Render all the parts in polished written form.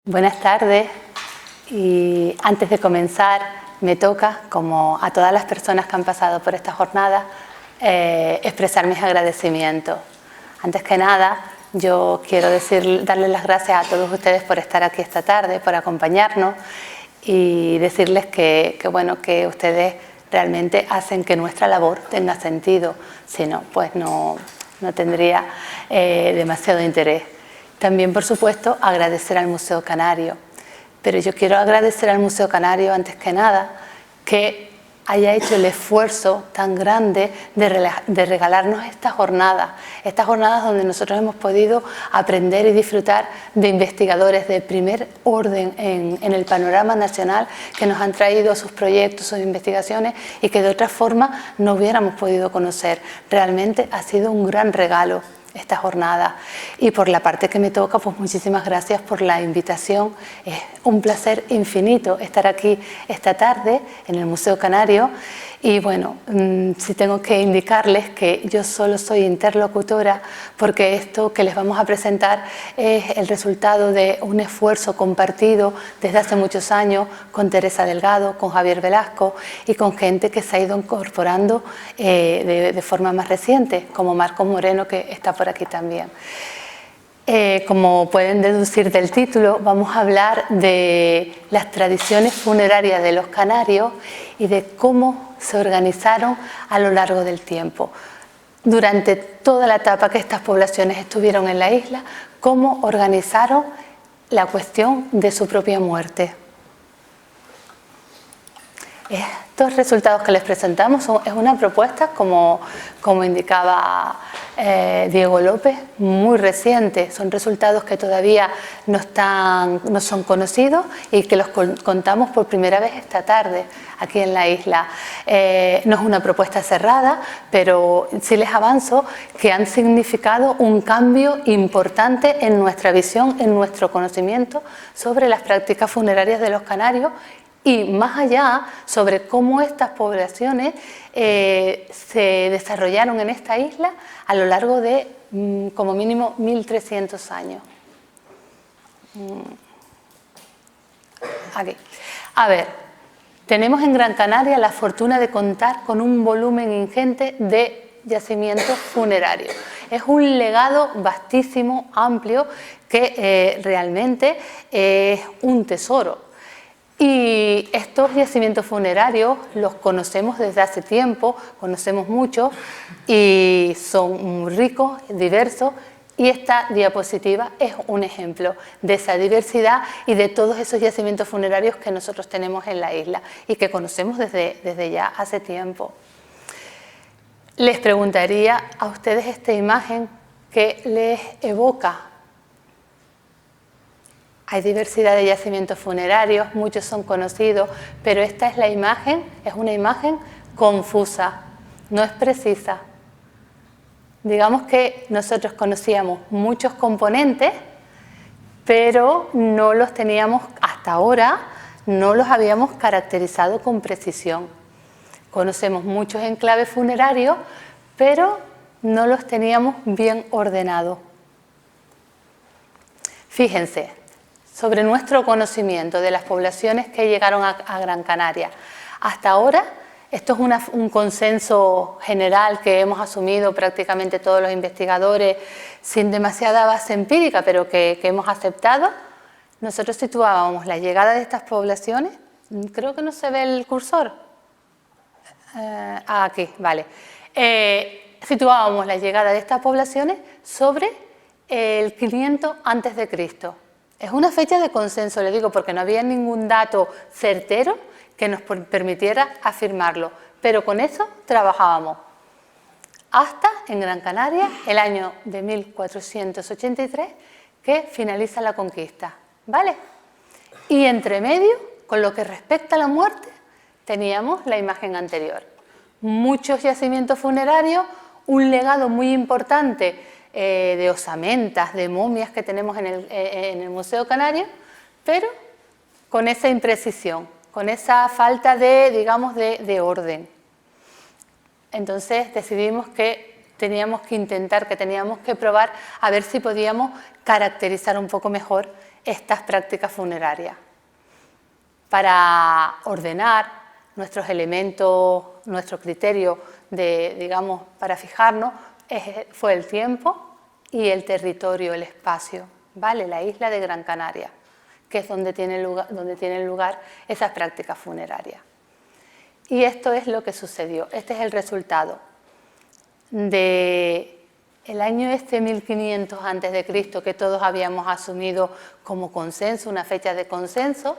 Buenas tardes, y antes de comenzar me toca, como a todas las personas que han pasado por esta jornada, expresar mis agradecimientos. Antes que nada, yo quiero darles las gracias a todos ustedes por estar aquí esta tarde, por acompañarnos y decirles que ustedes realmente hacen que nuestra labor tenga sentido, si no, pues no tendría demasiado interés. También, por supuesto, agradecer al Museo Canario, pero yo quiero agradecer al Museo Canario, antes que nada, que haya hecho el esfuerzo tan grande de regalarnos estas jornadas donde nosotros hemos podido aprender y disfrutar de investigadores de primer orden en el panorama nacional, que nos han traído sus proyectos, sus investigaciones, y que de otra forma no hubiéramos podido conocer. Realmente ha sido un gran regalo esta jornada. Y por la parte que me toca, pues muchísimas gracias por la invitación. Es un placer infinito estar aquí esta tarde en el Museo Canario. Y bueno, sí tengo que indicarles que yo solo soy interlocutora, porque esto que les vamos a presentar es el resultado de un esfuerzo compartido desde hace muchos años con Teresa Delgado, con Javier Velasco y con gente que se ha ido incorporando de forma más reciente, como Marcos Moreno, que está por aquí también. Como pueden deducir del título, vamos a hablar de las tradiciones funerarias de los canarios y de cómo se organizaron a lo largo del tiempo. Durante toda la etapa que estas poblaciones estuvieron en la isla, cómo organizaron la cuestión de su propia muerte. Estos resultados que les presentamos es una propuesta, como indicaba Diego López, muy reciente. Son resultados que todavía no son conocidos y que los contamos por primera vez esta tarde aquí en la isla. No es una propuesta cerrada, pero sí les avanzo que han significado un cambio importante en nuestra visión, en nuestro conocimiento sobre las prácticas funerarias de los canarios, y más allá, sobre cómo estas poblaciones se desarrollaron en esta isla a lo largo de como mínimo 1300 años. Aquí. A ver, tenemos en Gran Canaria la fortuna de contar con un volumen ingente de yacimientos funerarios. Es un legado vastísimo, amplio, que realmente es un tesoro. Y estos yacimientos funerarios los conocemos desde hace tiempo, conocemos mucho y son muy ricos, diversos, y esta diapositiva es un ejemplo de esa diversidad y de todos esos yacimientos funerarios que nosotros tenemos en la isla y que conocemos desde ya hace tiempo. Les preguntaría a ustedes esta imagen, ¿qué les evoca? Hay diversidad de yacimientos funerarios, muchos son conocidos, pero esta es la imagen, es una imagen confusa, no es precisa. Digamos que nosotros conocíamos muchos componentes, pero no los teníamos hasta ahora, no los habíamos caracterizado con precisión. Conocemos muchos enclaves funerarios, pero no los teníamos bien ordenados. Fíjense, sobre nuestro conocimiento de las poblaciones que llegaron a Gran Canaria. Hasta ahora, esto es un consenso general que hemos asumido prácticamente todos los investigadores sin demasiada base empírica, pero que hemos aceptado. Nosotros situábamos la llegada de estas poblaciones, creo que no se ve el cursor. Aquí, vale. Situábamos la llegada de estas poblaciones sobre el 500 a.C. Es una fecha de consenso, le digo, porque no había ningún dato certero que nos permitiera afirmarlo, pero con eso trabajábamos. Hasta en Gran Canaria, el año de 1483, que finaliza la conquista, ¿vale? Y entre medio, con lo que respecta a la muerte, teníamos la imagen anterior. Muchos yacimientos funerarios, un legado muy importante de osamentas, de momias que tenemos en el Museo Canario, pero con esa imprecisión, con esa falta de orden. Entonces decidimos que teníamos que intentar, que teníamos que probar a ver si podíamos caracterizar un poco mejor estas prácticas funerarias. Para ordenar nuestros elementos, nuestro criterio digamos, para fijarnos, fue el tiempo y el territorio, el espacio, ¿vale? La isla de Gran Canaria, que es donde tienen lugar esas prácticas funerarias. Y esto es lo que sucedió, este es el resultado del año 1500 a.C., que todos habíamos asumido como consenso, una fecha de consenso.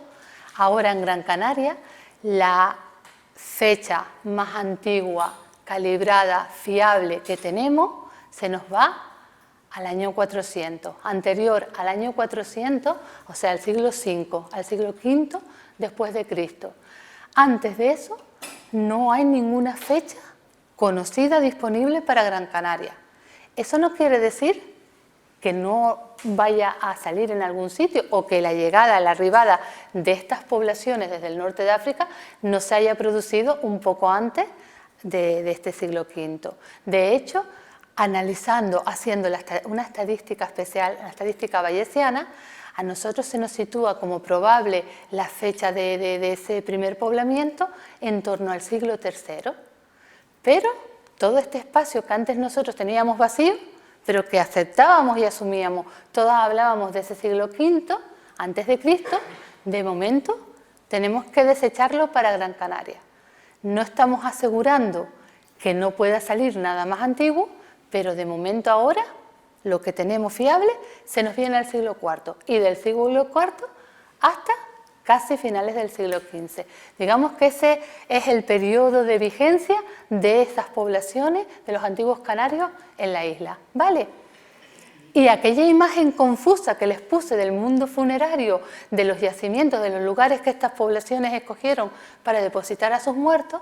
Ahora en Gran Canaria, la fecha más antigua, calibrada, fiable que tenemos, se nos va al año 400, anterior al año 400, o sea, al siglo V, al siglo V después de Cristo. Antes de eso, no hay ninguna fecha conocida disponible para Gran Canaria. Eso no quiere decir que no vaya a salir en algún sitio o que la llegada, la arribada de estas poblaciones desde el norte de África no se haya producido un poco antes de este siglo V. De hecho, analizando, haciendo una estadística especial, una estadística bayesiana, a nosotros se nos sitúa como probable la fecha de ese primer poblamiento en torno al siglo III. Pero todo este espacio que antes nosotros teníamos vacío, pero que aceptábamos y asumíamos, todos hablábamos de ese siglo V antes de Cristo, de momento tenemos que desecharlo para Gran Canaria. No estamos asegurando que no pueda salir nada más antiguo, pero de momento ahora lo que tenemos fiable se nos viene al siglo IV y del siglo IV hasta casi finales del siglo XV. Digamos que ese es el periodo de vigencia de esas poblaciones, de los antiguos canarios en la isla, ¿vale? Y aquella imagen confusa que les puse del mundo funerario, de los yacimientos, de los lugares que estas poblaciones escogieron para depositar a sus muertos,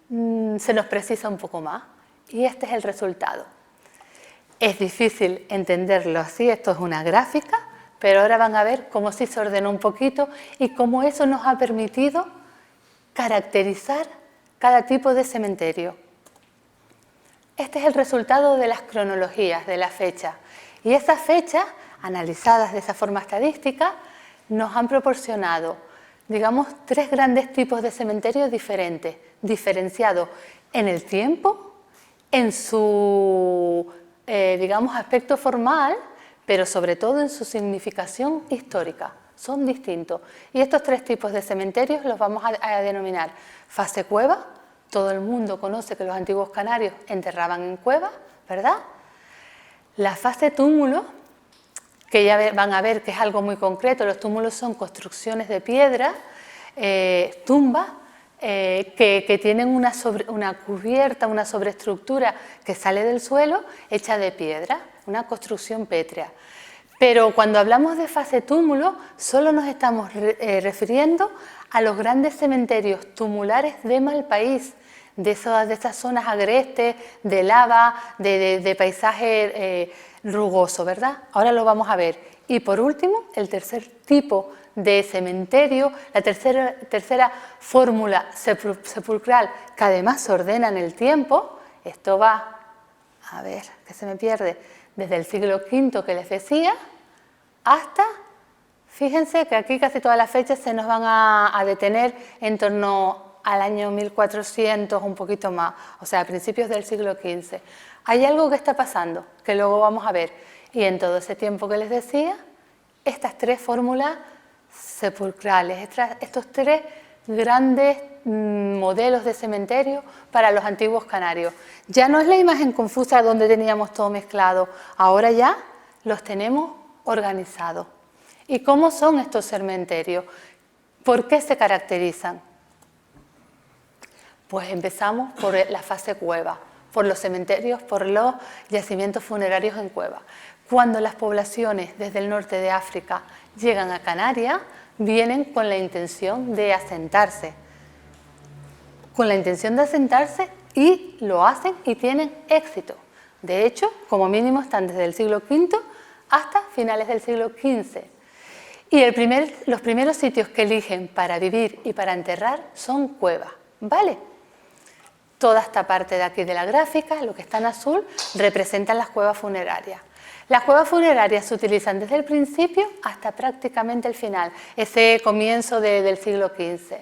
se nos precisa un poco más. Y este es el resultado. Es difícil entenderlo así, esto es una gráfica, pero ahora van a ver cómo sí se ordenó un poquito y cómo eso nos ha permitido caracterizar cada tipo de cementerio. Este es el resultado de las cronologías, de la fecha. Y esas fechas, analizadas de esa forma estadística, nos han proporcionado, digamos, 3 grandes tipos de cementerios diferentes, diferenciados en el tiempo, en su, digamos, aspecto formal, pero sobre todo en su significación histórica. Son distintos. Y estos 3 tipos de cementerios los vamos a denominar fase cueva. Todo el mundo conoce que los antiguos canarios enterraban en cuevas, ¿verdad? La fase túmulo, que ya van a ver que es algo muy concreto. Los túmulos son construcciones de piedra, tumbas, que tienen una cubierta, una sobreestructura que sale del suelo hecha de piedra, una construcción pétrea. Pero cuando hablamos de fase túmulo, solo nos estamos refiriendo a los grandes cementerios tumulares de Malpaís, de esas zonas agrestes, de lava, de paisaje rugoso, ¿verdad? Ahora lo vamos a ver. Y por último, el tercer tipo de cementerio, la tercera fórmula sepulcral, que además se ordena en el tiempo. Esto va, a ver, que se me pierde, desde el siglo V que les decía, hasta, fíjense que aquí casi todas las fechas se nos van a detener en torno al año 1400, un poquito más, o sea, a principios del siglo XV. Hay algo que está pasando, que luego vamos a ver, y en todo ese tiempo que les decía, estas 3 fórmulas sepulcrales, estos 3 grandes modelos de cementerio para los antiguos canarios. Ya no es la imagen confusa donde teníamos todo mezclado, ahora ya los tenemos organizados. ¿Y cómo son estos cementerios? ¿Por qué se caracterizan? Pues empezamos por la fase cueva, por los cementerios, por los yacimientos funerarios en cueva. Cuando las poblaciones desde el norte de África llegan a Canarias, vienen con la intención de asentarse. Y lo hacen y tienen éxito. De hecho, como mínimo están desde el siglo V hasta finales del siglo XV. Y los primeros sitios que eligen para vivir y para enterrar son cuevas, ¿vale? Toda esta parte de aquí de la gráfica, lo que está en azul, representan las cuevas funerarias. Las cuevas funerarias se utilizan desde el principio hasta prácticamente el final, ese comienzo del siglo XV.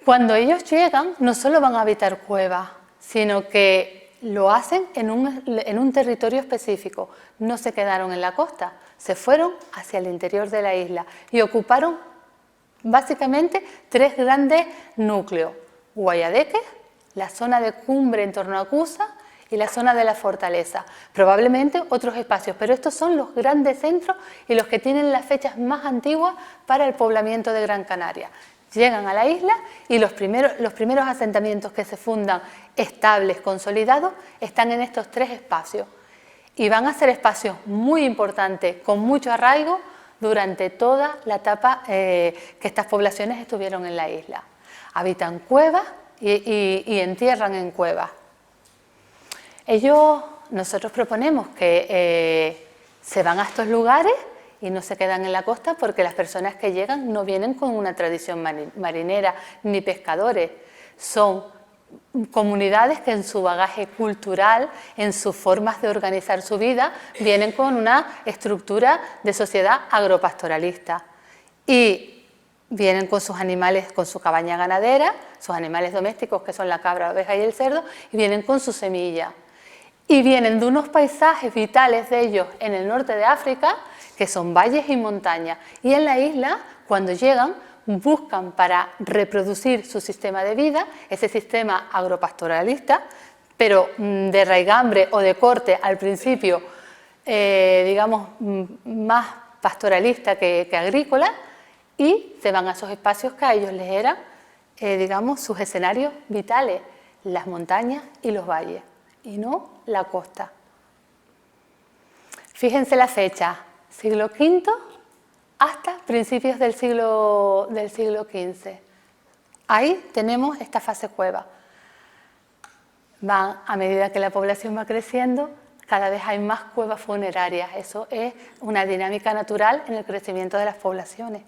Cuando ellos llegan, no solo van a habitar cuevas, sino que lo hacen en un territorio específico. No se quedaron en la costa, se fueron hacia el interior de la isla y ocuparon básicamente 3 grandes núcleos: Guayadeque, la zona de cumbre en torno a Cusa y la zona de la fortaleza. Probablemente otros espacios, pero estos son los grandes centros y los que tienen las fechas más antiguas para el poblamiento de Gran Canaria. Llegan a la isla y los primeros asentamientos que se fundan estables, consolidados, están en estos 3 espacios. Y van a ser espacios muy importantes, con mucho arraigo, durante toda la etapa que estas poblaciones estuvieron en la isla. Habitan cuevas y entierran en cuevas. Nosotros proponemos que se van a estos lugares y no se quedan en la costa, porque las personas que llegan no vienen con una tradición marinera ni pescadores. Son comunidades que en su bagaje cultural, en sus formas de organizar su vida, vienen con una estructura de sociedad agropastoralista. Y vienen con sus animales, con su cabaña ganadera, sus animales domésticos, que son la cabra, la oveja y el cerdo, y vienen con su semilla. Y vienen de unos paisajes vitales de ellos en el norte de África, que son valles y montañas. Y en la isla, cuando llegan, buscan para reproducir su sistema de vida, ese sistema agropastoralista, pero de raigambre o de corte al principio, digamos, más pastoralista que agrícola, y se van a esos espacios que a ellos les eran, digamos, sus escenarios vitales, las montañas y los valles, y no la costa. Fíjense la fecha, siglo V hasta principios del siglo XV. Ahí tenemos esta fase cueva. A medida que la población va creciendo, cada vez hay más cuevas funerarias. Eso es una dinámica natural en el crecimiento de las poblaciones.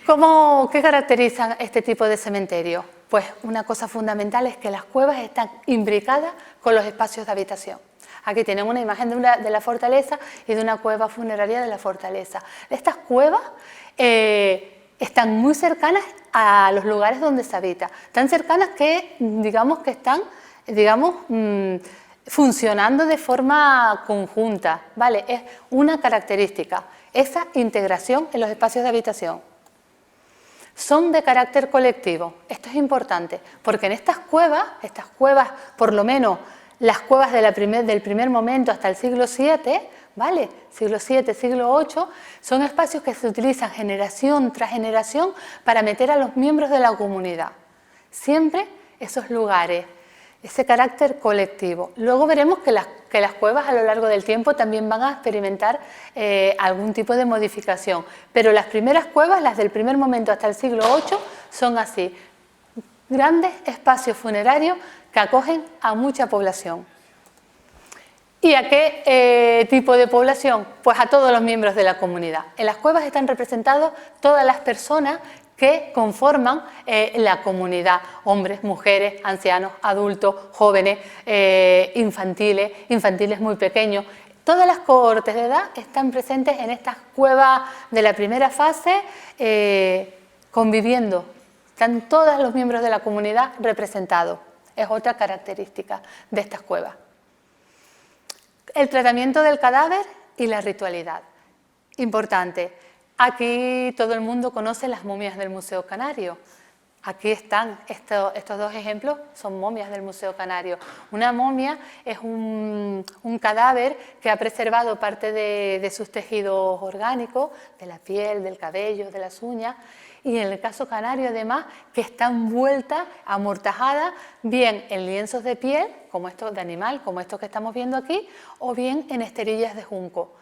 ¿Qué caracteriza este tipo de cementerio? Pues una cosa fundamental es que las cuevas están imbricadas con los espacios de habitación. Aquí tenemos una imagen de la fortaleza y de una cueva funeraria de la fortaleza. Estas cuevas están muy cercanas a los lugares donde se habita, tan cercanas que están funcionando de forma conjunta, ¿vale? Es una característica, esa integración en los espacios de habitación. Son de carácter colectivo. Esto es importante, porque en estas cuevas, por lo menos las cuevas del primer momento hasta el siglo VII, ¿vale? Siglo VII, siglo VIII, son espacios que se utilizan generación tras generación para meter a los miembros de la comunidad. Siempre esos lugares, ese carácter colectivo. Luego veremos que las cuevas a lo largo del tiempo también van a experimentar algún tipo de modificación, pero las primeras cuevas, las del primer momento hasta el siglo VIII, son así, grandes espacios funerarios que acogen a mucha población. ¿Y a qué tipo de población? Pues a todos los miembros de la comunidad. En las cuevas están representados todas las personas que conforman la comunidad: hombres, mujeres, ancianos, adultos, jóvenes, infantiles muy pequeños. Todas las cohortes de edad están presentes en estas cuevas de la primera fase, conviviendo. Están todos los miembros de la comunidad representados. Es otra característica de estas cuevas. El tratamiento del cadáver y la ritualidad. Importante. Aquí todo el mundo conoce las momias del Museo Canario. Aquí están estos 2 ejemplos, son momias del Museo Canario. Una momia es un cadáver que ha preservado parte de sus tejidos orgánicos, de la piel, del cabello, de las uñas, y en el caso canario además que está envuelta, amortajada, bien en lienzos de piel, como estos de animal, como estos que estamos viendo aquí, o bien en esterillas de junco.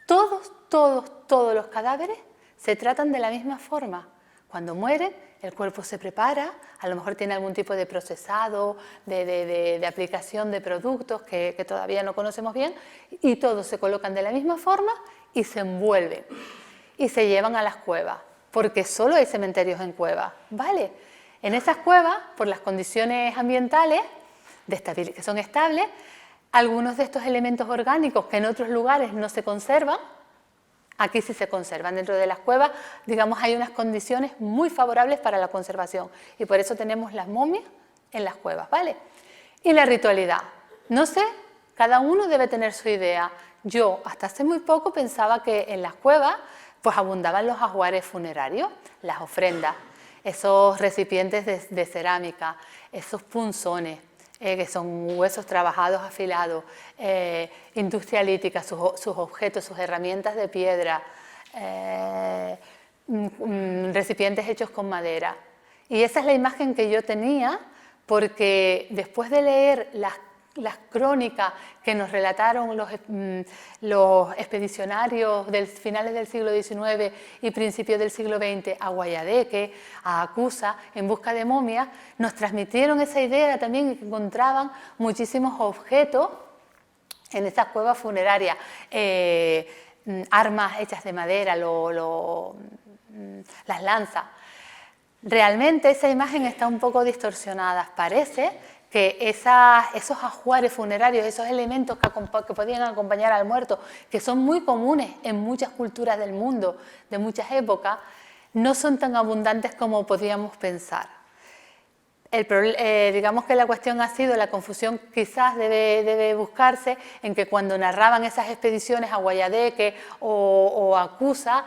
Todos los cadáveres se tratan de la misma forma. Cuando mueren, el cuerpo se prepara, a lo mejor tiene algún tipo de procesado, de aplicación de productos que todavía no conocemos bien, y todos se colocan de la misma forma y se envuelven y se llevan a las cuevas, porque solo hay cementerios en cuevas, ¿vale? En esas cuevas, por las condiciones ambientales que son estables, algunos de estos elementos orgánicos que en otros lugares no se conservan, aquí sí se conservan. Dentro de las cuevas, digamos, hay unas condiciones muy favorables para la conservación y por eso tenemos las momias en las cuevas, ¿vale? Y la ritualidad. No sé, cada uno debe tener su idea. Yo hasta hace muy poco pensaba que en las cuevas pues abundaban los ajuares funerarios, las ofrendas, esos recipientes de cerámica, esos punzones, que son huesos trabajados, afilados, industria lítica, sus objetos, sus herramientas de piedra, recipientes hechos con madera. Y esa es la imagen que yo tenía, porque después de leer las crónicas que nos relataron los expedicionarios del finales del siglo XIX y principios del siglo XX a Guayadeque, a Acusa, en busca de momias, nos transmitieron esa idea también que encontraban muchísimos objetos en esas cuevas funerarias, armas hechas de madera, las lanzas. Realmente esa imagen está un poco distorsionada. Parece que esos ajuares funerarios, esos elementos que podían acompañar al muerto, que son muy comunes en muchas culturas del mundo, de muchas épocas, no son tan abundantes como podíamos pensar. Digamos que la cuestión ha sido, la confusión quizás debe buscarse en que cuando narraban esas expediciones a Guayadeque o a Cusa,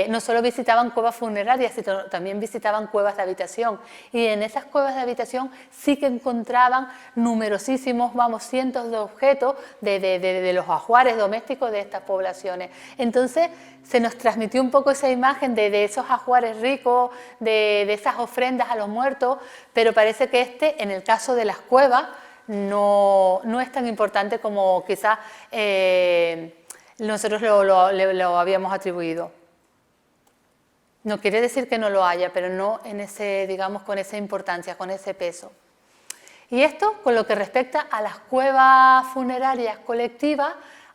no solo visitaban cuevas funerarias, sino también visitaban cuevas de habitación. Y en esas cuevas de habitación sí que encontraban numerosísimos, cientos de objetos de los ajuares domésticos de estas poblaciones. Entonces se nos transmitió un poco esa imagen de esos ajuares ricos, de esas ofrendas a los muertos, pero parece que en el caso de las cuevas, no es tan importante como quizás nosotros lo habíamos atribuido. No quiere decir que no lo haya, pero no en digamos, con esa importancia, con ese peso. Y esto con lo que respecta a las cuevas funerarias colectivas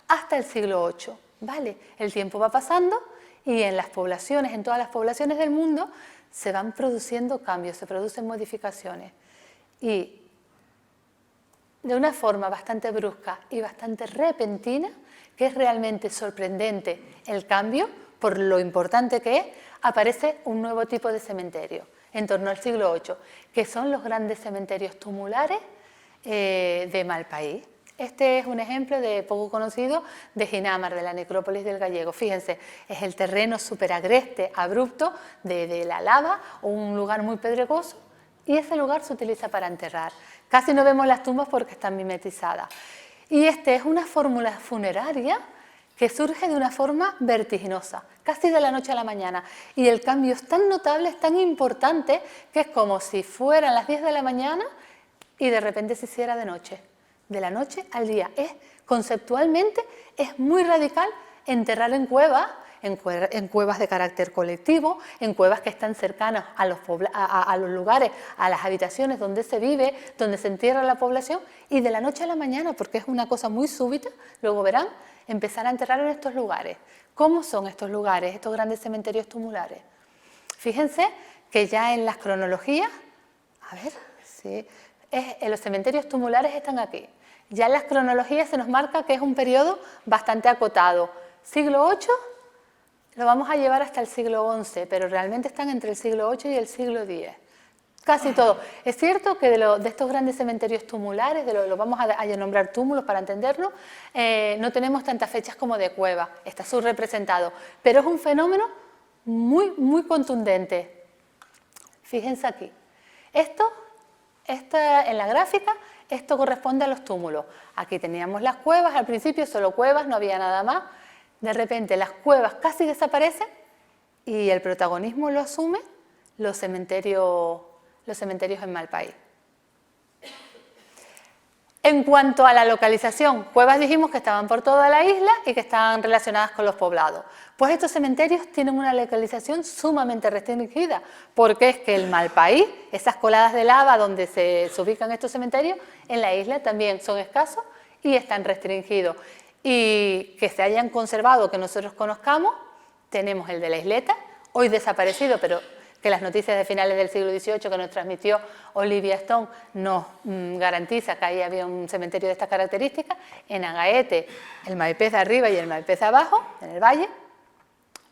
hasta el siglo VIII. ¿Vale? El tiempo va pasando y en todas las poblaciones del mundo, se van produciendo cambios, se producen modificaciones. Y de una forma bastante brusca y bastante repentina, que es realmente sorprendente el cambio, por lo importante que es, aparece un nuevo tipo de cementerio, en torno al siglo VIII, que son los grandes cementerios tumulares de Malpaís. Este es un ejemplo poco conocido de Ginamar, de la necrópolis del Gallego. Fíjense, es el terreno súper agreste, abrupto de la lava, o un lugar muy pedregoso, y ese lugar se utiliza para enterrar. Casi no vemos las tumbas porque están mimetizadas. Y es una fórmula funeraria que surge de una forma vertiginosa, casi de la noche a la mañana. Y el cambio es tan notable, es tan importante, que es como si fueran las 10 de la mañana y de repente se hiciera de noche. De la noche al día. Conceptualmente es muy radical enterrar en cuevas, en cuevas de carácter colectivo, en cuevas que están cercanas a los lugares, a las habitaciones donde se vive, donde se entierra la población, y de la noche a la mañana, porque es una cosa muy súbita, luego verán, empezar a enterrar en estos lugares. ¿Cómo son estos lugares, estos grandes cementerios tumulares? Fíjense que ya en las cronologías, los cementerios tumulares están aquí. Ya en las cronologías se nos marca que es un periodo bastante acotado. Siglo VIII lo vamos a llevar hasta el siglo XI, pero realmente están entre el siglo VIII y el siglo X. Casi todo. Es cierto que de estos grandes cementerios tumulares, los vamos a nombrar túmulos para entenderlo, no tenemos tantas fechas como de cueva, está subrepresentado, pero es un fenómeno muy, muy contundente. Fíjense aquí. En la gráfica, esto corresponde a los túmulos. Aquí teníamos las cuevas, al principio solo cuevas, no había nada más. De repente las cuevas casi desaparecen y el protagonismo lo asumen los cementerios en Malpaís. En cuanto a la localización, cuevas dijimos que estaban por toda la isla y que estaban relacionadas con los poblados. Pues estos cementerios tienen una localización sumamente restringida, porque es que el Malpaís, esas coladas de lava donde se ubican estos cementerios, en la isla también son escasos y están restringidos. Y que se hayan conservado, que nosotros conozcamos, tenemos el de la isleta, hoy desaparecido, pero que las noticias de finales del siglo XVIII que nos transmitió Olivia Stone nos garantiza que ahí había un cementerio de estas características. En Agaete, el Maipez de arriba y el Maipez de abajo, en el valle.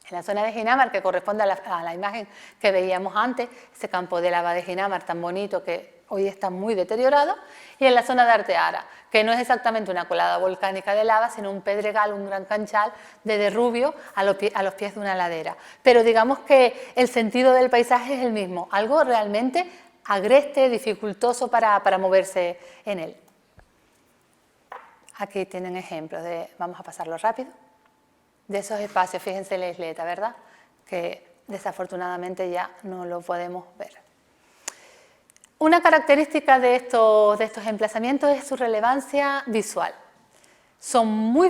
En la zona de Ginamar, que corresponde a la imagen que veíamos antes, ese campo de lava de Ginamar tan bonito que hoy está muy deteriorado, y en la zona de Arteara, que no es exactamente una colada volcánica de lava, sino un pedregal, un gran canchal de derrubio a los pies de una ladera. Pero digamos que el sentido del paisaje es el mismo, algo realmente agreste, dificultoso para moverse en él. Aquí tienen ejemplos vamos a pasarlo rápido, de esos espacios. Fíjense la isleta, ¿verdad? Que desafortunadamente ya no lo podemos ver. Una característica de estos emplazamientos es su relevancia visual. Son muy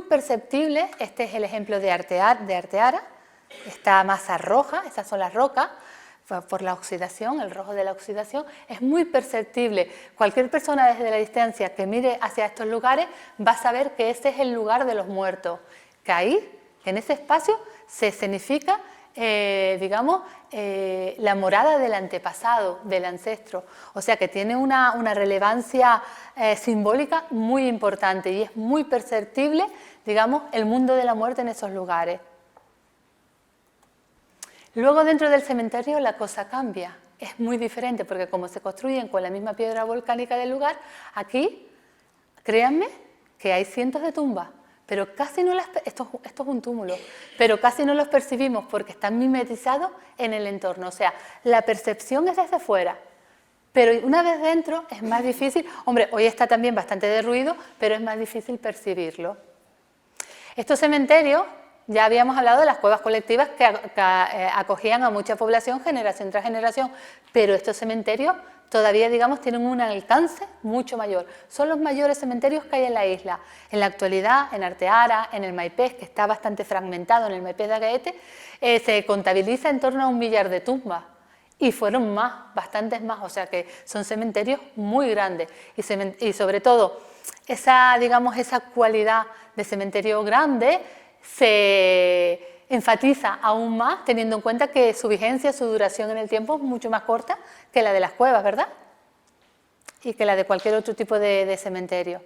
perceptibles. Este es el ejemplo de Arteara. Esta masa roja, estas son las rocas, por la oxidación, el rojo de la oxidación, es muy perceptible. Cualquier persona desde la distancia que mire hacia estos lugares va a saber que ese es el lugar de los muertos, que ahí, en ese espacio, se escenifica la morada del antepasado, del ancestro. O sea que tiene una relevancia simbólica muy importante y es muy perceptible, digamos, el mundo de la muerte en esos lugares. Luego, dentro del cementerio, la cosa cambia. Es muy diferente porque como se construyen con la misma piedra volcánica del lugar, aquí, créanme, que hay cientos de tumbas. Pero casi no esto es un túmulo, pero casi no los percibimos porque están mimetizados en el entorno. O sea, la percepción es desde fuera, pero una vez dentro es más difícil. Hombre, hoy está también bastante derruido, pero es más difícil percibirlo. Estos cementerios, ya habíamos hablado de las cuevas colectivas que acogían a mucha población generación tras generación, pero estos cementerios todavía, digamos, tienen un alcance mucho mayor. Son los mayores cementerios que hay en la isla. En la actualidad, en Arteara, en el Maipez, que está bastante fragmentado, en el Maipez de Agaete, se contabiliza en torno a 1 millar de tumbas. Y fueron más, bastantes más, o sea que son cementerios muy grandes. Y sobre todo, esa cualidad de cementerio grande se enfatiza aún más teniendo en cuenta que su vigencia, su duración en el tiempo es mucho más corta que la de las cuevas, ¿verdad? Y que la de cualquier otro tipo de cementerio.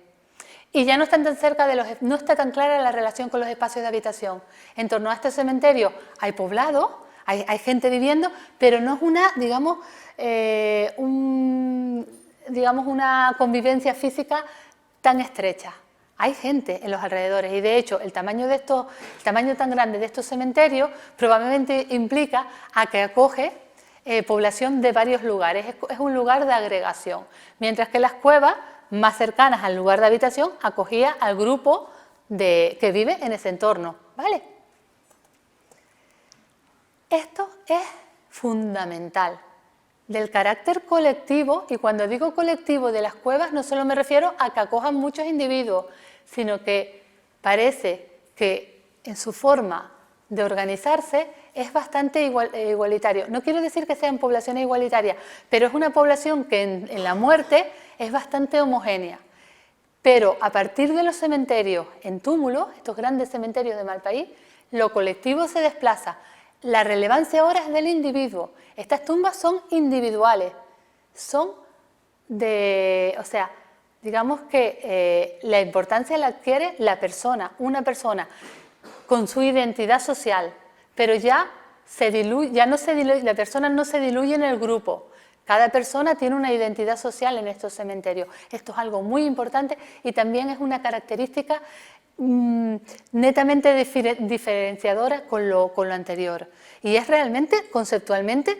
Y ya no están tan cerca no está tan clara la relación con los espacios de habitación. En torno a este cementerio hay poblado, hay gente viviendo, pero no es una convivencia física tan estrecha. Hay gente en los alrededores y, de hecho, el tamaño tan grande de estos cementerios probablemente implica a que acoge población de varios lugares. Es un lugar de agregación, mientras que las cuevas más cercanas al lugar de habitación acogía al grupo que vive en ese entorno, ¿vale? Esto es fundamental. Del carácter colectivo, y cuando digo colectivo de las cuevas no solo me refiero a que acojan muchos individuos, sino que parece que en su forma de organizarse es bastante igualitario. No quiero decir que sean poblaciones igualitarias, pero es una población que en la muerte es bastante homogénea. Pero a partir de los cementerios en túmulos, estos grandes cementerios de Malpaís, lo colectivo se desplaza. La relevancia ahora es del individuo. Estas tumbas son individuales, digamos que la importancia la adquiere la persona, una persona con su identidad social, pero ya no se diluye, la persona no se diluye en el grupo. Cada persona tiene una identidad social en estos cementerios. Esto es algo muy importante y también es una característica netamente diferenciadora con lo anterior. Y es realmente, conceptualmente,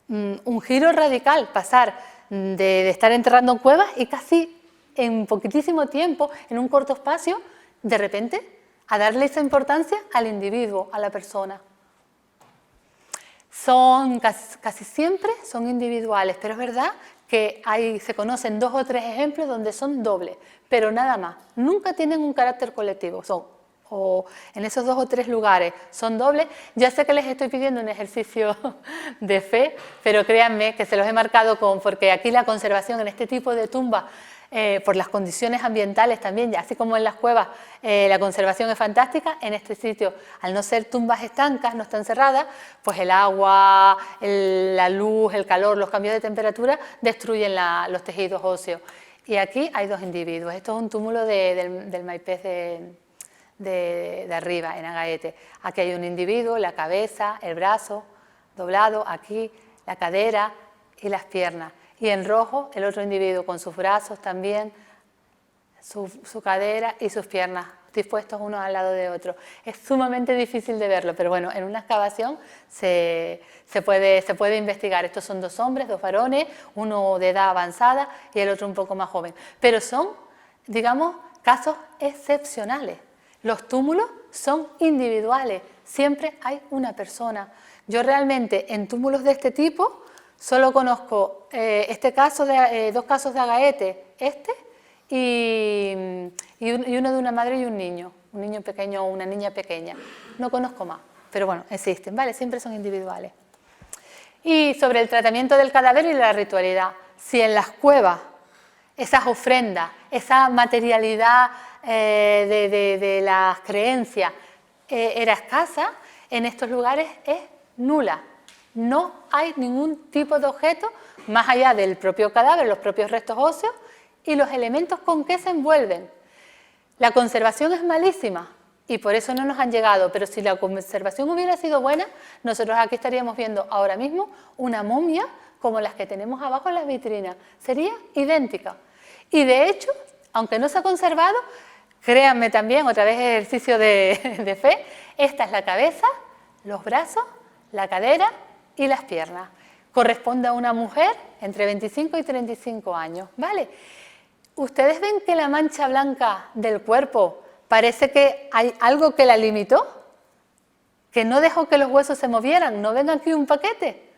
un giro radical, pasar de estar enterrando en cuevas y casi en poquitísimo tiempo, en un corto espacio, de repente, a darle esa importancia al individuo, a la persona. Casi siempre son individuales, pero es verdad que se conocen 2 o 3 ejemplos donde son dobles, pero nada más. Nunca tienen un carácter colectivo, o en esos 2 o 3 lugares son dobles. Ya sé que les estoy pidiendo un ejercicio de fe, pero créanme que se los he marcado porque aquí la conservación en este tipo de tumbas por las condiciones ambientales también, ya así como en las cuevas la conservación es fantástica, en este sitio, al no ser tumbas estancas, no están cerradas, pues el agua, la luz, el calor, los cambios de temperatura destruyen los tejidos óseos. Y aquí hay dos individuos. Esto es un túmulo del maipés de arriba, en Agaete. Aquí hay un individuo, la cabeza, el brazo doblado, aquí la cadera y las piernas. Y en rojo el otro individuo con sus brazos también, su cadera y sus piernas dispuestos unos al lado de otros. Es sumamente difícil de verlo, pero bueno, en una excavación se puede investigar. Estos son dos hombres, dos varones, uno de edad avanzada y el otro un poco más joven. Pero son, digamos, casos excepcionales. Los túmulos son individuales, siempre hay una persona. Yo realmente en túmulos de este tipo solo conozco dos casos de Agaete, y uno de una madre y un niño pequeño o una niña pequeña. No conozco más, pero bueno, existen, ¿vale? Siempre son individuales. Y sobre el tratamiento del cadáver y la ritualidad, si en las cuevas esas ofrendas, esa materialidad de las creencias era escasa, en estos lugares es nula. No hay ningún tipo de objeto más allá del propio cadáver, los propios restos óseos y los elementos con que se envuelven. La conservación es malísima y por eso no nos han llegado, pero si la conservación hubiera sido buena, nosotros aquí estaríamos viendo ahora mismo una momia como las que tenemos abajo en las vitrinas. Sería idéntica. Y de hecho, aunque no se ha conservado, créanme también, otra vez ejercicio de fe, esta es la cabeza, los brazos, la cadera y las piernas. Corresponde a una mujer entre 25 y 35 años, ¿vale? ¿Ustedes ven que la mancha blanca del cuerpo parece que hay algo que la limitó? ¿Que no dejó que los huesos se movieran? ¿No ven aquí un paquete?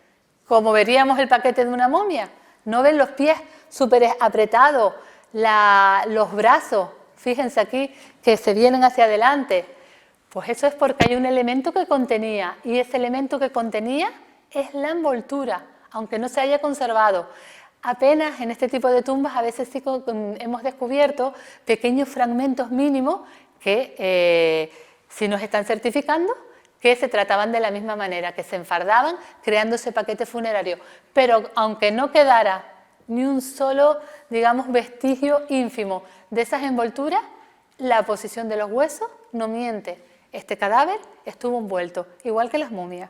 Como veríamos el paquete de una momia. ¿No ven los pies súper apretados, los brazos, fíjense aquí, que se vienen hacia adelante? Pues eso es porque hay un elemento que contenía, y ese elemento que contenía es la envoltura, aunque no se haya conservado. Apenas en este tipo de tumbas a veces sí hemos descubierto pequeños fragmentos mínimos que sí nos están certificando que se trataban de la misma manera, que se enfardaban creando ese paquete funerario. Pero aunque no quedara ni un solo, digamos, vestigio ínfimo de esas envolturas, la posición de los huesos no miente. Este cadáver estuvo envuelto, igual que las momias.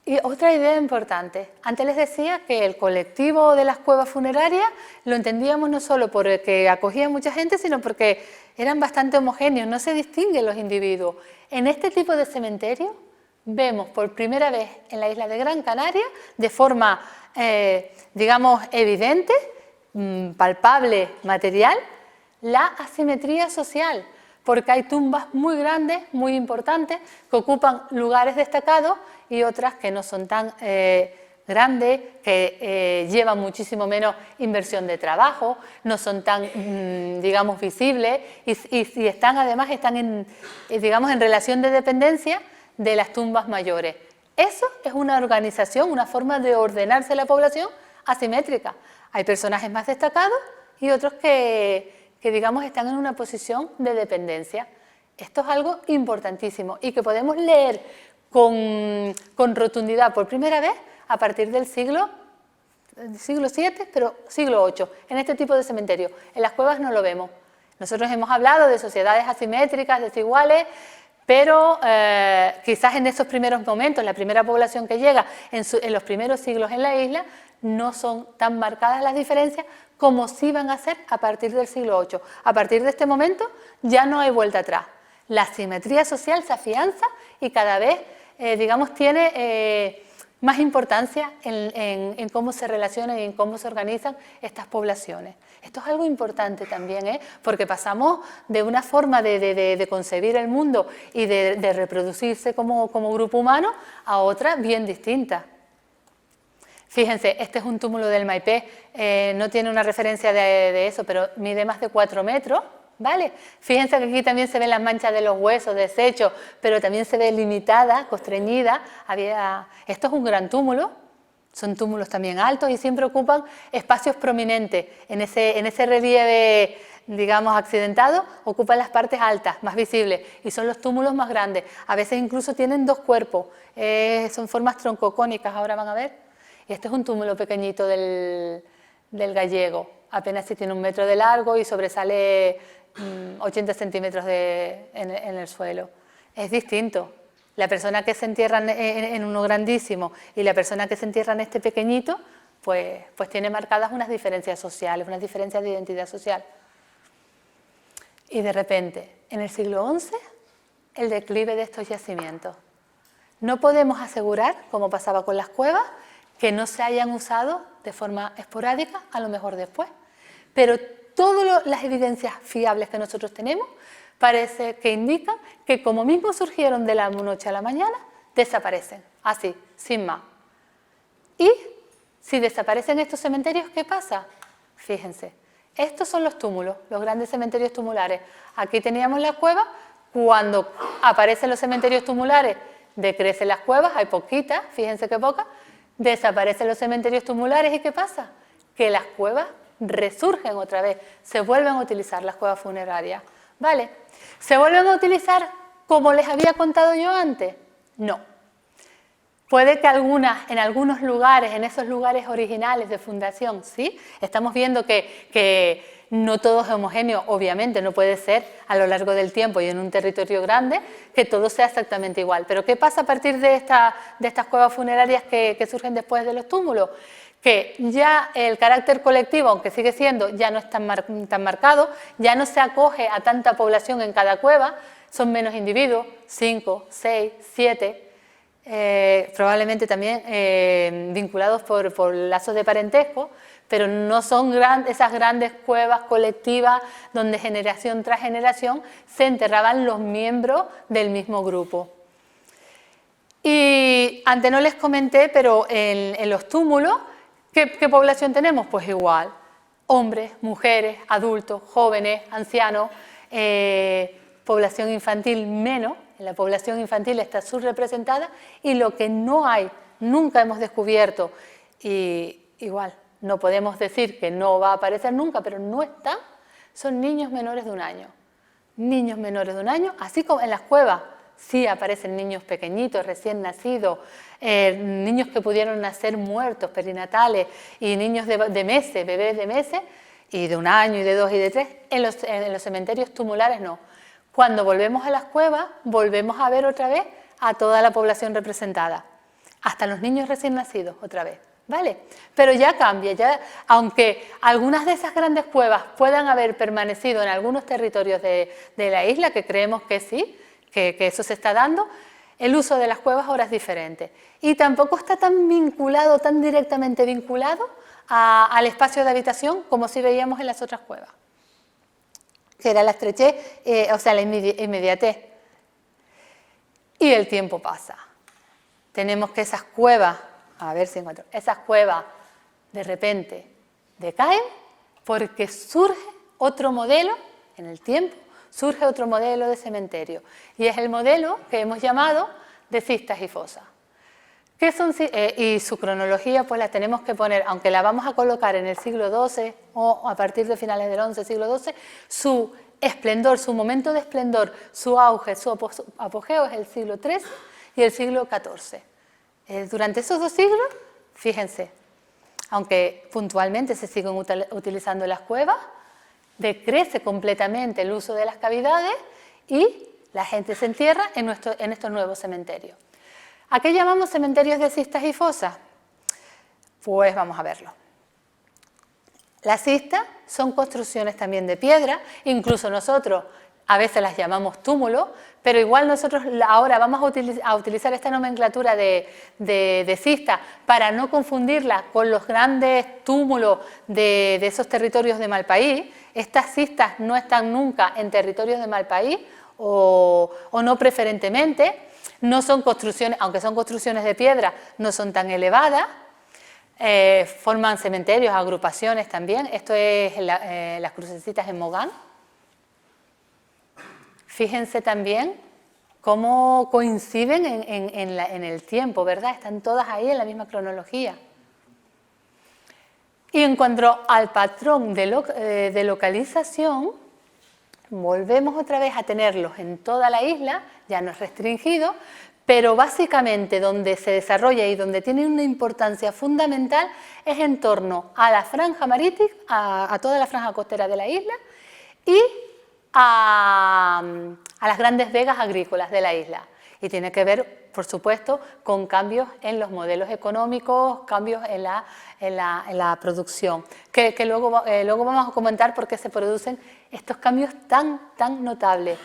Y otra idea importante. Antes les decía que el colectivo de las cuevas funerarias lo entendíamos no solo porque acogía mucha gente, sino porque eran bastante homogéneos, no se distinguen los individuos. En este tipo de cementerio vemos por primera vez en la isla de Gran Canaria, de forma, digamos, evidente, palpable, material, la asimetría social, porque hay tumbas muy grandes, muy importantes, que ocupan lugares destacados y otras que no son tan grandes, que llevan muchísimo menos inversión de trabajo, no son tan, digamos, visibles y están, además, digamos, en relación de dependencia de las tumbas mayores. Eso es una organización, una forma de ordenarse la población asimétrica. Hay personajes más destacados y otros que digamos están en una posición de dependencia. Esto es algo importantísimo y que podemos leer con rotundidad por primera vez a partir del siglo VII, pero siglo VIII, en este tipo de cementerio. En las cuevas no lo vemos. Nosotros hemos hablado de sociedades asimétricas, desiguales, pero quizás en esos primeros momentos, la primera población que llega en los primeros siglos en la isla, no son tan marcadas las diferencias como sí van a ser a partir del siglo VIII. A partir de este momento ya no hay vuelta atrás. La simetría social se afianza y cada vez, digamos, tiene más importancia en cómo se relacionan y en cómo se organizan estas poblaciones. Esto es algo importante también, porque pasamos de una forma de concebir el mundo y de reproducirse como grupo humano a otra bien distinta. Fíjense, este es un túmulo del Maipés, no tiene una referencia de eso, pero mide más de 4 metros, ¿vale? Fíjense que aquí también se ven las manchas de los huesos deshechos, pero también se ve limitada, constreñida. Esto es un gran túmulo, Son túmulos también altos y siempre ocupan espacios prominentes. En ese relieve, digamos, accidentado, ocupan las partes altas, más visibles, y son los túmulos más grandes. A veces incluso tienen dos cuerpos, son formas troncocónicas, ahora van a ver. Y este es un túmulo pequeñito del gallego, apenas si tiene 1 metro de largo y sobresale 80 centímetros en el suelo. Es distinto. La persona que se entierra en uno grandísimo y la persona que se entierra en este pequeñito, pues tiene marcadas unas diferencias sociales, unas diferencias de identidad social. Y de repente, en el siglo XI, el declive de estos yacimientos. No podemos asegurar, como pasaba con las cuevas, que no se hayan usado de forma esporádica, a lo mejor después. Pero todas las evidencias fiables que nosotros tenemos parece que indican que como mismo surgieron de la noche a la mañana, desaparecen, así, sin más. Y si desaparecen estos cementerios, ¿qué pasa? Fíjense, estos son los túmulos, los grandes cementerios tumulares. Aquí teníamos las cuevas, cuando aparecen los cementerios tumulares, decrecen las cuevas, hay poquitas, fíjense qué pocas, desaparecen los cementerios tumulares y ¿qué pasa? Que las cuevas resurgen otra vez, se vuelven a utilizar las cuevas funerarias. ¿Vale? ¿Se vuelven a utilizar como les había contado yo antes? No. Puede que en algunos lugares, en esos lugares originales de fundación, ¿sí? Estamos viendo que no todo es homogéneo, obviamente, no puede ser a lo largo del tiempo y en un territorio grande que todo sea exactamente igual. Pero ¿qué pasa a partir de estas cuevas funerarias que surgen después de los túmulos? Que ya el carácter colectivo, aunque sigue siendo, ya no es tan marcado, ya no se acoge a tanta población en cada cueva, son menos individuos, 5, 6, 7, probablemente también vinculados por lazos de parentesco, pero no son esas grandes cuevas colectivas donde generación tras generación se enterraban los miembros del mismo grupo. Y antes no les comenté, pero en los túmulos, ¿qué población tenemos? Pues igual, hombres, mujeres, adultos, jóvenes, ancianos, población infantil menos. En la población infantil está subrepresentada y lo que no hay, nunca hemos descubierto, y igual no podemos decir que no va a aparecer nunca, pero no están, son niños menores de 1 año. Niños menores de 1 año, así como en las cuevas sí aparecen niños pequeñitos, recién nacidos, niños que pudieron nacer muertos, perinatales, y niños de meses, bebés de meses, y de 1 año, y de 2 y de 3, en los cementerios tumulares no. Cuando volvemos a las cuevas, volvemos a ver otra vez a toda la población representada, hasta los niños recién nacidos otra vez, ¿vale? Pero ya cambia, aunque algunas de esas grandes cuevas puedan haber permanecido en algunos territorios de la isla, que creemos que sí, que eso se está dando, el uso de las cuevas ahora es diferente. Y tampoco está tan vinculado, tan directamente vinculado al espacio de habitación como si veíamos en las otras cuevas, que era la estrechez, o sea, la inmediatez. Y el tiempo pasa. Tenemos que esas cuevas, a ver si encuentro, esas cuevas de repente decaen porque surge otro modelo en el tiempo, surge otro modelo de cementerio, y es el modelo que hemos llamado de cistas y fosas. ¿Qué son, y su cronología pues la tenemos que poner, aunque la vamos a colocar en el siglo XII o a partir de finales del XI, siglo XII, su esplendor, su momento de esplendor, su auge, su apogeo es el siglo XIII y el siglo XIV. Durante esos 2 siglos, fíjense, aunque puntualmente se siguen utilizando las cuevas, decrece completamente el uso de las cavidades y la gente se entierra en estos nuevos cementerios. ¿A qué llamamos cementerios de cistas y fosas? Pues vamos a verlo. Las cistas son construcciones también de piedra, incluso nosotros a veces las llamamos túmulos, pero igual nosotros ahora vamos a utilizar esta nomenclatura de cista para no confundirla con los grandes túmulos de esos territorios de Malpaís. Estas cistas no están nunca en territorios de Malpaís o no preferentemente. No son construcciones, aunque son construcciones de piedra, no son tan elevadas, forman cementerios, agrupaciones también. Esto es las crucecitas en Mogán. Fíjense también cómo coinciden en el tiempo, ¿verdad? Están todas ahí en la misma cronología. Y en cuanto al patrón de localización, volvemos otra vez a tenerlos en toda la isla, ya no es restringido, pero básicamente donde se desarrolla y donde tiene una importancia fundamental es en torno a la franja marítima, a toda la franja costera de la isla y a las grandes vegas agrícolas de la isla. Y tiene que ver, por supuesto, con cambios en los modelos económicos, cambios en la producción, que luego vamos a comentar por qué se producen estos cambios tan notables.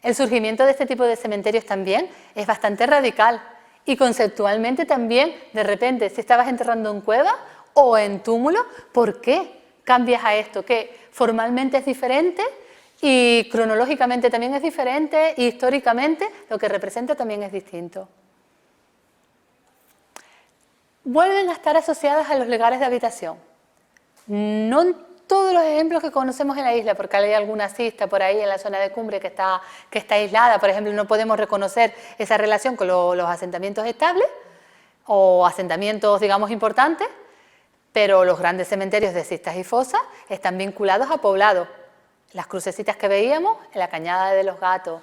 El surgimiento de este tipo de cementerios también es bastante radical y conceptualmente también, de repente, si estabas enterrando en cueva o en túmulo, ¿por qué cambias a esto? Que formalmente es diferente y cronológicamente también es diferente y históricamente lo que representa también es distinto. Vuelven a estar asociadas a los lugares de habitación. No en todos los ejemplos que conocemos en la isla, porque hay alguna cista por ahí en la zona de cumbre que está aislada. Por ejemplo, no podemos reconocer esa relación con los asentamientos estables o asentamientos, digamos, importantes, pero los grandes cementerios de cistas y fosas están vinculados a poblados. Las crucecitas que veíamos en la Cañada de los Gatos,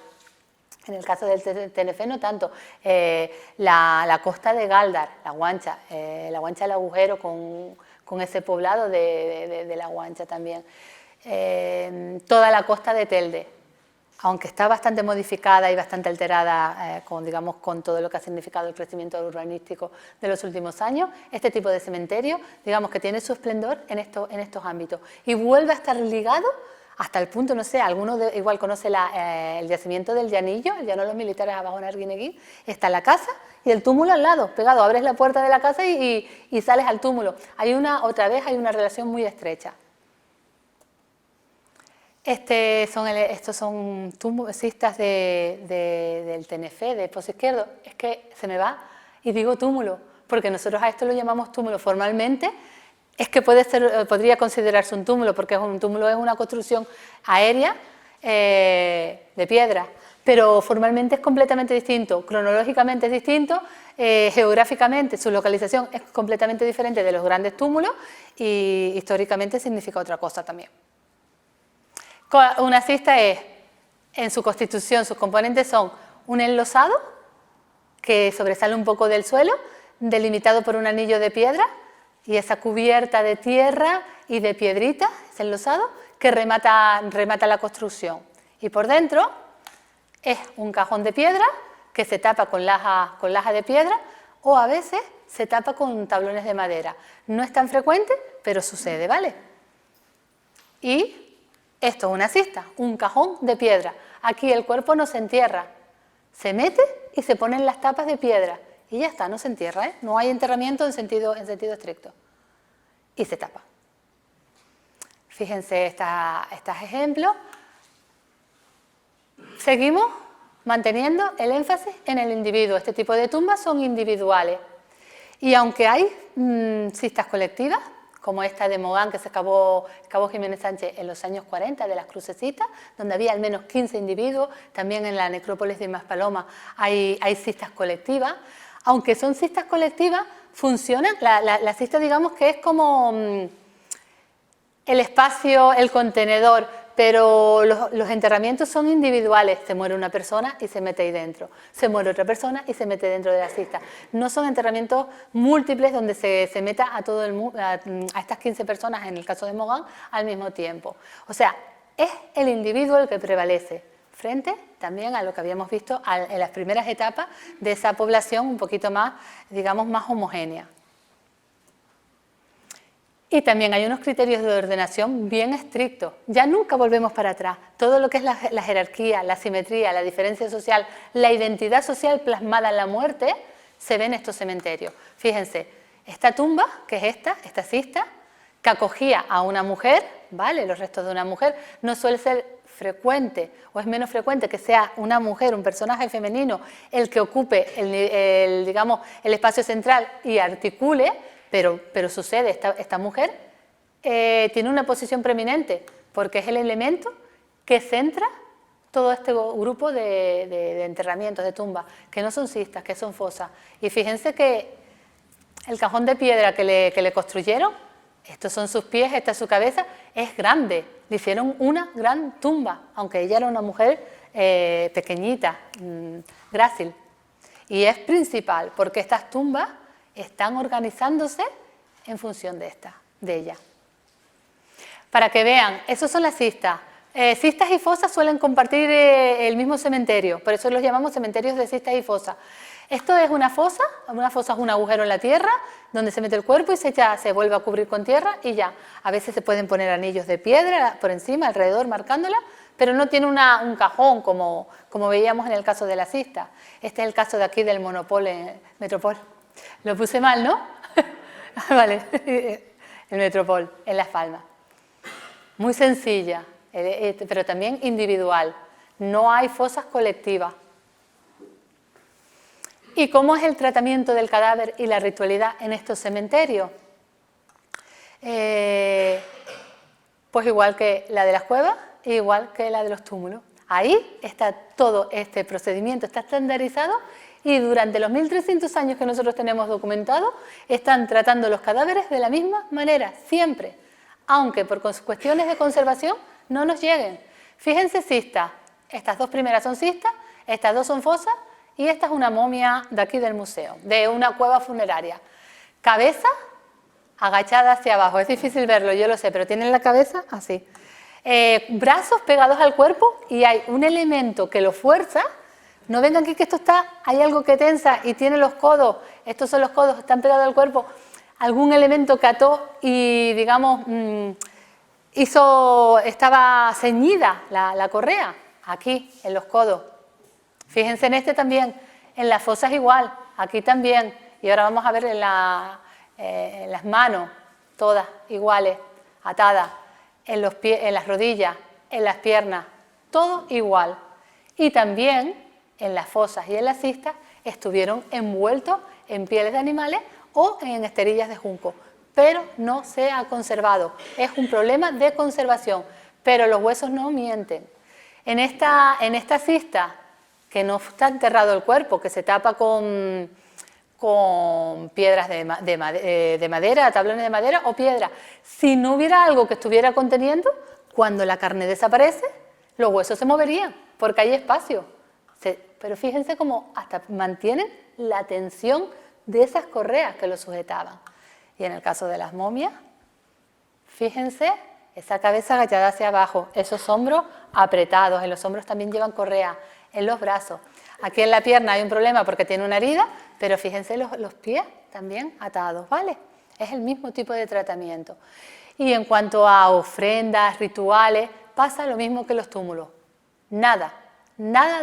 en el caso del Tenerife no tanto, la costa de Gáldar, la Guancha del Agujero con ese poblado de la Guancha también, toda la costa de Telde, aunque está bastante modificada y bastante alterada con todo lo que ha significado el crecimiento urbanístico de los últimos años, este tipo de cementerio, digamos que tiene su esplendor en estos ámbitos y vuelve a estar ligado hasta el punto, no sé, alguno igual conoce el yacimiento del Llanillo, el Llano de los Militares abajo en Arguineguín, está la casa y el túmulo al lado, pegado, abres la puerta de la casa y sales al túmulo. Otra vez hay una relación muy estrecha. Estos son cistas del Tenerife, de Pozo Izquierdo. Es que se me va y digo túmulo, porque nosotros a esto lo llamamos túmulo formalmente. Es que podría considerarse un túmulo, porque un túmulo es una construcción aérea de piedra, pero formalmente es completamente distinto, cronológicamente es distinto, geográficamente su localización es completamente diferente de los grandes túmulos y históricamente significa otra cosa también. Una cista es, en su constitución, sus componentes son un enlosado que sobresale un poco del suelo, delimitado por un anillo de piedra, y esa cubierta de tierra y de piedrita, ese enlosado, que remata la construcción. Y por dentro es un cajón de piedra que se tapa con laja de piedra o a veces se tapa con tablones de madera. No es tan frecuente, pero sucede, ¿vale? Y esto es una cista, un cajón de piedra. Aquí el cuerpo no se entierra, se mete y se ponen las tapas de piedra. Y ya está, no se entierra, ¿eh? No hay enterramiento en sentido estricto. Y se tapa. Fíjense estos ejemplos. Seguimos manteniendo el énfasis en el individuo. Este tipo de tumbas son individuales. Y aunque hay cistas colectivas, como esta de Mogán que se excavó Jiménez Sánchez en los años 40, de las Crucecitas, donde había al menos 15 individuos, también en la necrópolis de Maspalomas hay cistas colectivas. Aunque son cistas colectivas, funcionan, la cista digamos que es como el espacio, el contenedor, pero los enterramientos son individuales. Se muere una persona y se mete ahí dentro, se muere otra persona y se mete dentro de la cista. No son enterramientos múltiples donde se meta a todo el mundo, a estas 15 personas, en el caso de Mogán, al mismo tiempo. O sea, es el individuo el que prevalece, frente también a lo que habíamos visto en las primeras etapas de esa población un poquito más, digamos, más homogénea. Y también hay unos criterios de ordenación bien estrictos. Ya nunca volvemos para atrás. Todo lo que es la jerarquía, la simetría, la diferencia social, la identidad social plasmada en la muerte, se ve en estos cementerios. Fíjense, esta tumba, que es esta cista, que acogía a una mujer, ¿vale? Los restos de una mujer, no suele ser frecuente o es menos frecuente que sea una mujer, un personaje femenino, el que ocupe digamos, el espacio central y articule, pero sucede, esta mujer tiene una posición preeminente porque es el elemento que centra todo este grupo de enterramientos, de tumbas, que no son cistas, que son fosas. Y fíjense que el cajón de piedra que le construyeron Estos son sus pies, esta es su cabeza, es grande. Le hicieron una gran tumba, aunque ella era una mujer pequeñita, grácil. Y es principal, porque estas tumbas están organizándose en función de ella. Para que vean, esos son las cistas. Cistas y fosas suelen compartir el mismo cementerio, por eso los llamamos cementerios de cistas y fosas. Esto es una fosa es un agujero en la tierra donde se mete el cuerpo y se vuelve a cubrir con tierra y ya. A veces se pueden poner anillos de piedra por encima, alrededor, marcándola, pero no tiene un cajón como veíamos en el caso de la cista. Este es el caso de aquí del Metropol. Lo puse mal, ¿no? Vale, el Metropol, en Las Palmas. Muy sencilla, pero también individual. No hay fosas colectivas. ¿Y cómo es el tratamiento del cadáver y la ritualidad en estos cementerios? Pues igual que la de las cuevas, igual que la de los túmulos. Ahí está todo este procedimiento, está estandarizado y durante los 1300 años que nosotros tenemos documentados, están tratando los cadáveres de la misma manera, siempre. Aunque por cuestiones de conservación no nos lleguen. Fíjense cistas, estas dos primeras son cistas, estas dos son fosas y esta es una momia de aquí del museo, de una cueva funeraria. Cabeza agachada hacia abajo, es difícil verlo, yo lo sé, pero tienen la cabeza así. Brazos pegados al cuerpo y hay un elemento que lo fuerza. No vengan aquí que esto hay algo que tensa y tiene los codos, estos son los codos, están pegados al cuerpo. Algún elemento que ató y, digamos, estaba ceñida la correa, aquí, en los codos. Fíjense en este también, en las fosas igual, aquí también. Y ahora vamos a ver en las manos, todas iguales, atadas, en los pies, en las rodillas, en las piernas, todo igual. Y también en las fosas y en las cistas estuvieron envueltos en pieles de animales o en esterillas de junco, pero no se ha conservado. Es un problema de conservación, pero los huesos no mienten. En esta cista, que no está enterrado el cuerpo, que se tapa con piedras de madera, tablones de madera o piedra, si no hubiera algo que estuviera conteniendo, cuando la carne desaparece, los huesos se moverían, porque hay espacio. Pero fíjense cómo hasta mantienen la tensión de esas correas que lo sujetaban. Y en el caso de las momias, fíjense esa cabeza agachada hacia abajo, esos hombros apretados, en los hombros también llevan correa, en los brazos. Aquí en la pierna hay un problema porque tiene una herida, pero fíjense los pies también atados, ¿vale? Es el mismo tipo de tratamiento. Y en cuanto a ofrendas, rituales, pasa lo mismo que los túmulos. Nada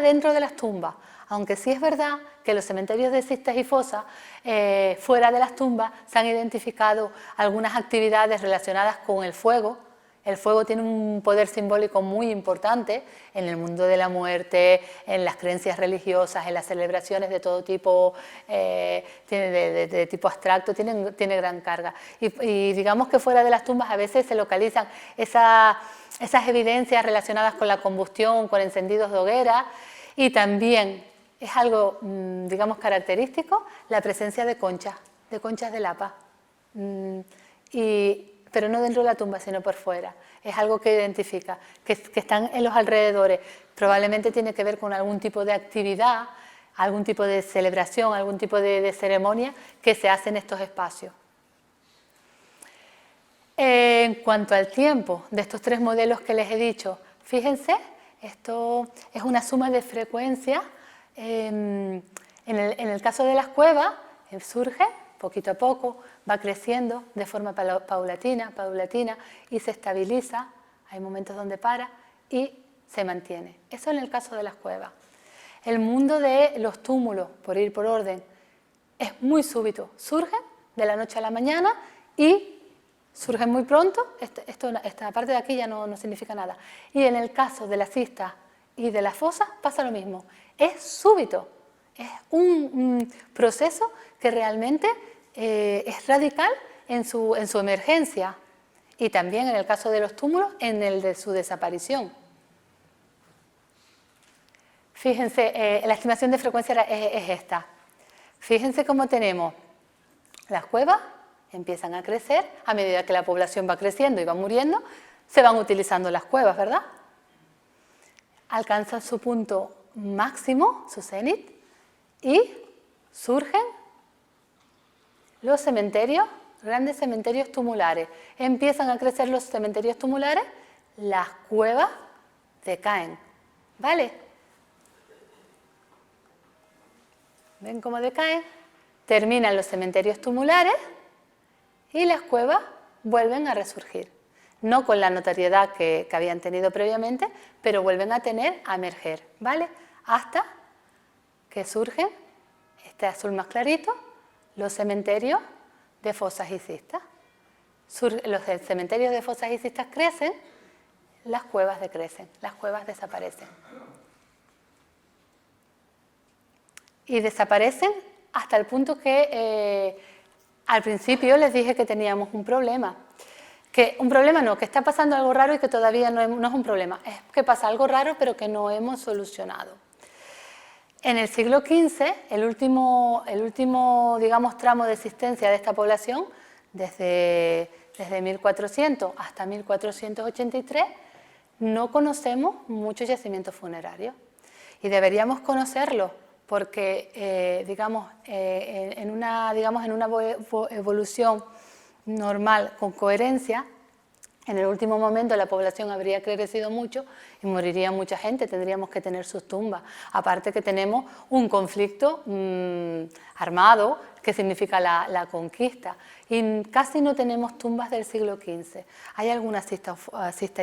dentro de las tumbas. Aunque sí es verdad que los cementerios de cistas y fosas, fuera de las tumbas, se han identificado algunas actividades relacionadas con el fuego. El fuego tiene un poder simbólico muy importante en el mundo de la muerte, en las creencias religiosas, en las celebraciones de todo tipo, de tipo abstracto, tiene gran carga. Y digamos que fuera de las tumbas a veces se localizan esas evidencias relacionadas con la combustión, con encendidos de hoguera, y también es algo, digamos, característico la presencia de conchas de lapa. Pero no dentro de la tumba, sino por fuera. Es algo que identifica, que están en los alrededores. Probablemente tiene que ver con algún tipo de actividad, algún tipo de celebración, algún tipo de ceremonia que se hace en estos espacios. En cuanto al tiempo de estos tres modelos que les he dicho, fíjense, esto es una suma de frecuencia. En el caso de las cuevas, surge poquito a poco, va creciendo de forma paulatina y se estabiliza, hay momentos donde para y se mantiene. Eso en el caso de las cuevas. El mundo de los túmulos, por ir por orden, es muy súbito, surgen de la noche a la mañana y surgen muy pronto, esta parte de aquí ya no significa nada. Y en el caso de las cistas y de las fosas pasa lo mismo, es súbito, es un proceso que realmente es radical en su emergencia y también en el caso de los túmulos en el de su desaparición. Fíjense, la estimación de frecuencia es esta. Fíjense cómo tenemos las cuevas empiezan a crecer, a medida que la población va creciendo y va muriendo, se van utilizando las cuevas, ¿verdad? Alcanzan su punto máximo, su cenit, y surgen los cementerios, grandes cementerios tumulares. Empiezan a crecer los cementerios tumulares, las cuevas decaen, ¿vale? ¿Ven cómo decaen? Terminan los cementerios tumulares y las cuevas vuelven a resurgir. No con la notoriedad que habían tenido previamente, pero vuelven a emerger, ¿vale? Hasta que surgen, este azul más clarito, los cementerios de fosas y cistas. Los cementerios de fosas y cistas crecen, las cuevas decrecen, las cuevas desaparecen. Y desaparecen hasta el punto que al principio les dije que teníamos un problema. Que un problema no, que está pasando algo raro y que todavía no es un problema. Es que pasa algo raro pero que no hemos solucionado. En el siglo XV, el último digamos, tramo de existencia de esta población, desde 1400 hasta 1483, no conocemos muchos yacimientos funerarios. Y deberíamos conocerlos porque, en una evolución normal, con coherencia, en el último momento la población habría crecido mucho y moriría mucha gente, tendríamos que tener sus tumbas. Aparte que tenemos un conflicto armado, que significa la conquista, y casi no tenemos tumbas del siglo XV. Hay algunas cistas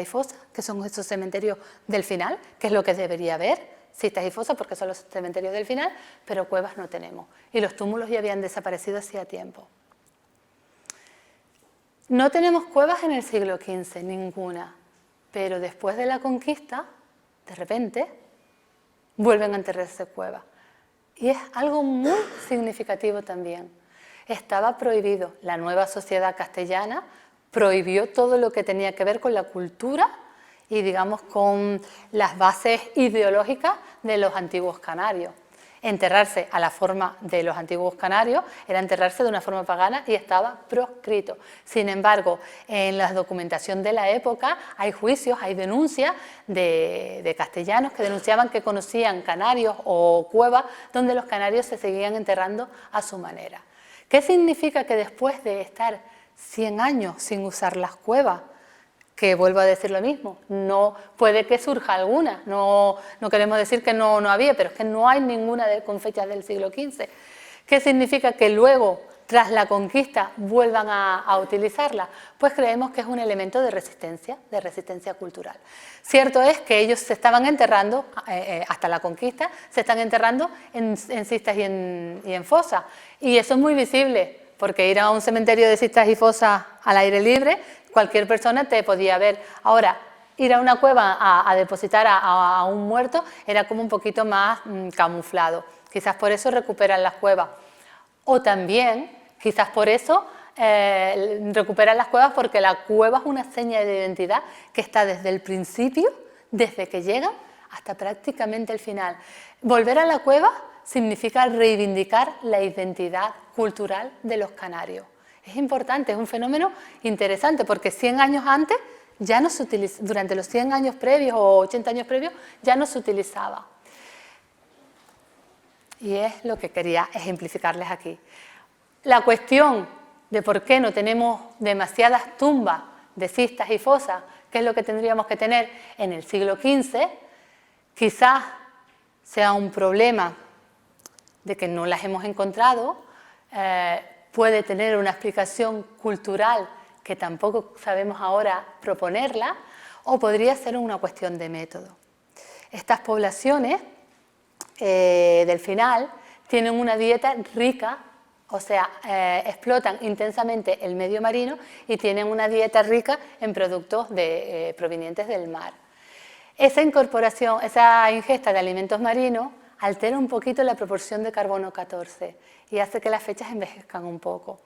y fosas, que son esos cementerios del final, que es lo que debería haber, cistas y fosas porque son los cementerios del final, pero cuevas no tenemos. Y los túmulos ya habían desaparecido hacía tiempo. No tenemos cuevas en el siglo XV, ninguna, pero después de la conquista, de repente, vuelven a enterrarse cuevas. Y es algo muy significativo también. Estaba prohibido, la nueva sociedad castellana prohibió todo lo que tenía que ver con la cultura y, digamos, con las bases ideológicas de los antiguos canarios. Enterrarse a la forma de los antiguos canarios era enterrarse de una forma pagana y estaba proscrito. Sin embargo, en la documentación de la época hay juicios, hay denuncias de castellanos que denunciaban que conocían canarios o cuevas donde los canarios se seguían enterrando a su manera. ¿Qué significa que después de estar 100 años sin usar las cuevas, que vuelvo a decir lo mismo, no puede que surja alguna, no queremos decir que no había, pero es que no hay ninguna con fechas del siglo XV. ¿Qué significa que luego, tras la conquista, vuelvan a utilizarla? Pues creemos que es un elemento de resistencia cultural. Cierto es que ellos se estaban enterrando, hasta la conquista, se están enterrando en cistas y en fosas, y eso es muy visible, porque ir a un cementerio de cistas y fosas al aire libre, cualquier persona te podía ver. Ahora, ir a una cueva a depositar a un muerto era como un poquito más camuflado. Quizás por eso recuperan las cuevas. O también, quizás por eso recuperan las cuevas porque la cueva es una seña de identidad que está desde el principio, desde que llegan hasta prácticamente el final. Volver a la cueva significa reivindicar la identidad cultural de los canarios. Es importante, es un fenómeno interesante porque 100 años antes ya no se utilizaba, durante los 100 años previos o 80 años previos ya no se utilizaba. Y es lo que quería ejemplificarles aquí. La cuestión de por qué no tenemos demasiadas tumbas de cistas y fosas, que es lo que tendríamos que tener en el siglo XV, quizás sea un problema de que no las hemos encontrado, puede tener una explicación cultural que tampoco sabemos ahora proponerla, o podría ser una cuestión de método. Estas poblaciones del final tienen una dieta rica, o sea, explotan intensamente el medio marino y tienen una dieta rica en productos provenientes del mar. Esa incorporación, esa ingesta de alimentos marinos altera un poquito la proporción de carbono 14 y hace que las fechas envejezcan un poco.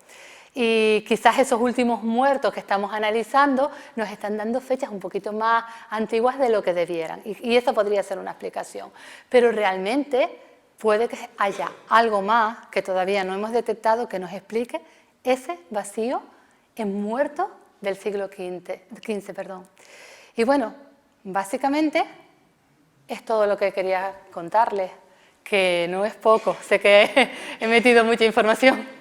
Y quizás esos últimos muertos que estamos analizando nos están dando fechas un poquito más antiguas de lo que debieran. Y eso podría ser una explicación. Pero realmente puede que haya algo más que todavía no hemos detectado que nos explique ese vacío en muertos del siglo XV. Perdón. Y bueno, básicamente es todo lo que quería contarles, que no es poco, sé que he metido mucha información.